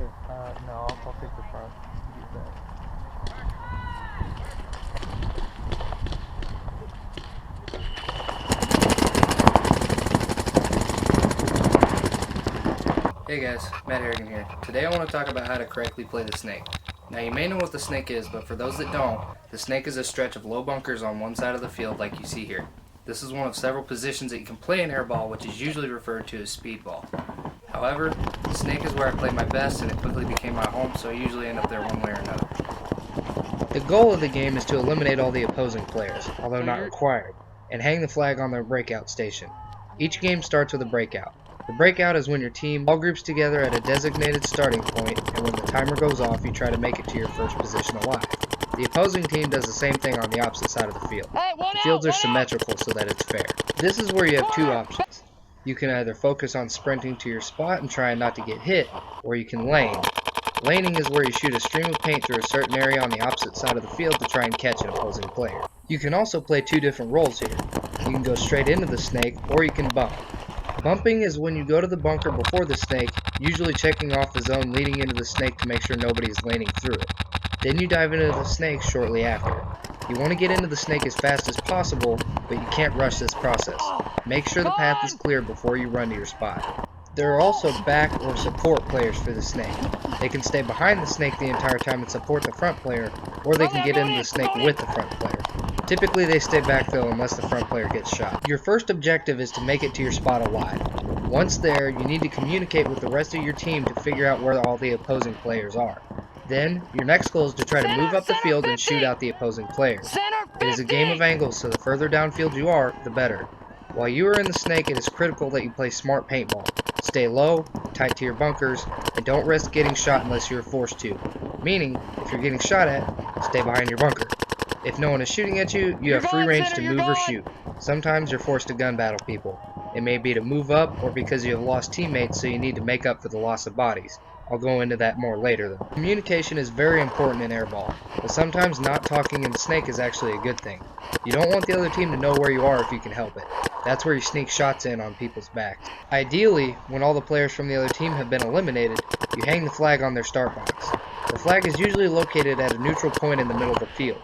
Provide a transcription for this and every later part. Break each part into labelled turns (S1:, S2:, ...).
S1: Here, no, I'll take the front. You get that.
S2: Hey guys, Matt Harrigan here. Today I want to talk about how to correctly play the snake. Now you may know what the snake is, but for those that don't, the snake is a stretch of low bunkers on one side of the field like you see here. This is one of several positions that you can play in airball, which is usually referred to as speedball. However, the snake is where I play my best and it quickly became my home, so I usually end up there one way or another. The goal of the game is to eliminate all the opposing players, although not required, and hang the flag on their breakout station. Each game starts with a breakout. The breakout is when your team all groups together at a designated starting point, and when the timer goes off, you try to make it to your first position alive. The opposing team does the same thing on the opposite side of the field. The fields are symmetrical so that it's fair. This is where you have two options. You can either focus on sprinting to your spot and trying not to get hit, or you can lane. Laning is where you shoot a stream of paint through a certain area on the opposite side of the field to try and catch an opposing player. You can also play two different roles here. You can go straight into the snake, or you can bump. Bumping is when you go to the bunker before the snake, usually checking off the zone leading into the snake to make sure nobody is laning through it. Then you dive into the snake shortly after. You want to get into the snake as fast as possible, but you can't rush this process. Make sure the path is clear before you run to your spot. There are also back or support players for the snake. They can stay behind the snake the entire time and support the front player, or they can get into the snake with the front player. Typically they stay back though unless the front player gets shot. Your first objective is to make it to your spot alive. Once there, you need to communicate with the rest of your team to figure out where all the opposing players are. Then, your next goal is to try to move up the field and shoot out the opposing players. It is a game of angles, so the further downfield you are, the better. While you are in the snake, it is critical that you play smart paintball. Stay low, tight to your bunkers, and don't risk getting shot unless you are forced to. Meaning, if you're getting shot at, stay behind your bunker. If no one is shooting at you, you have free range to move or shoot. Sometimes you're forced to gun battle people. It may be to move up or because you have lost teammates, so you need to make up for the loss of bodies. I'll go into that more later though. Communication is very important in airball, but sometimes not talking in the snake is actually a good thing. You don't want the other team to know where you are if you can help it. That's where you sneak shots in on people's backs. Ideally, when all the players from the other team have been eliminated, you hang the flag on their start box. The flag is usually located at a neutral point in the middle of the field.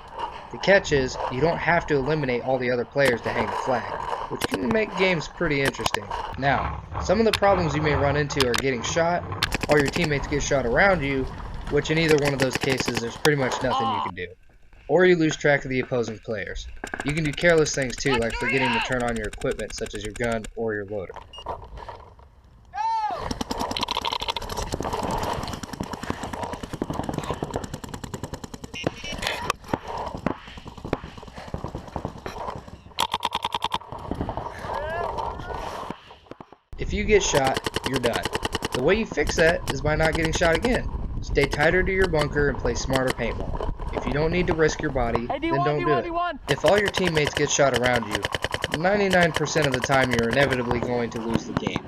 S2: The catch is, you don't have to eliminate all the other players to hang the flag, which can make games pretty interesting. Now, some of the problems you may run into are getting shot, or your teammates get shot around you, which in either one of those cases there's pretty much nothing you can do. Or you lose track of the opposing players. You can do careless things too, like forgetting to turn on your equipment such as your gun or your loader. If you get shot, you're done. The way you fix that is by not getting shot again. Stay tighter to your bunker and play smarter paintball. If you don't need to risk your body, then don't do it. If all your teammates get shot around you, 99% of the time you're inevitably going to lose the game.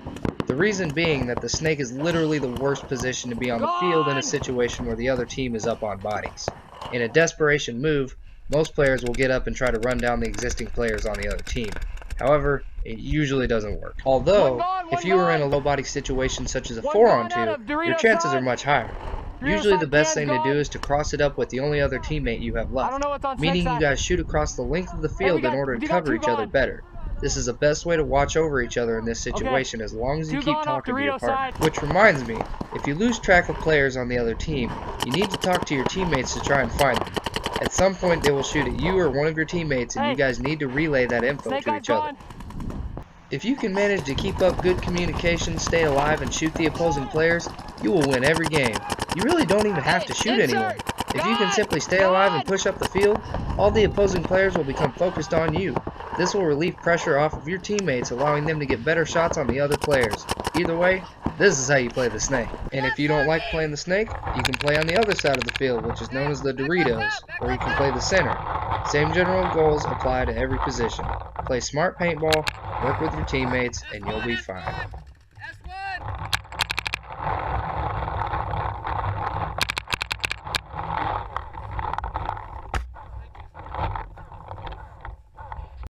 S2: The reason being that the snake is literally the worst position to be on the field in a situation where the other team is up on bodies. In a desperation move, most players will get up and try to run down the existing players on the other team. However, it usually doesn't work. Although, if you are in a low body situation such as a 4-on-2, your chances are much higher. Usually the best thing to do is to cross it up with the only other teammate you have left, meaning you guys shoot across the length of the field in order to cover each other better. This is the best way to watch over each other in this situation as long as you keep talking to your partner. Which reminds me, if you lose track of players on the other team, you need to talk to your teammates to try and find them. At some point they will shoot at you or one of your teammates and you guys need to relay that info to each other. If you can manage to keep up good communication, stay alive, and shoot the opposing players, you will win every game. You really don't even have to shoot anyone. If you can simply stay alive and push up the field, all the opposing players will become focused on you. This will relieve pressure off of your teammates, allowing them to get better shots on the other players. Either way, this is how you play the snake. And if you don't like playing the snake, you can play on the other side of the field, which is known as the Doritos, or you can play the center. Same general goals apply to every position. Play smart paintball, work with your teammates, and you'll be fine.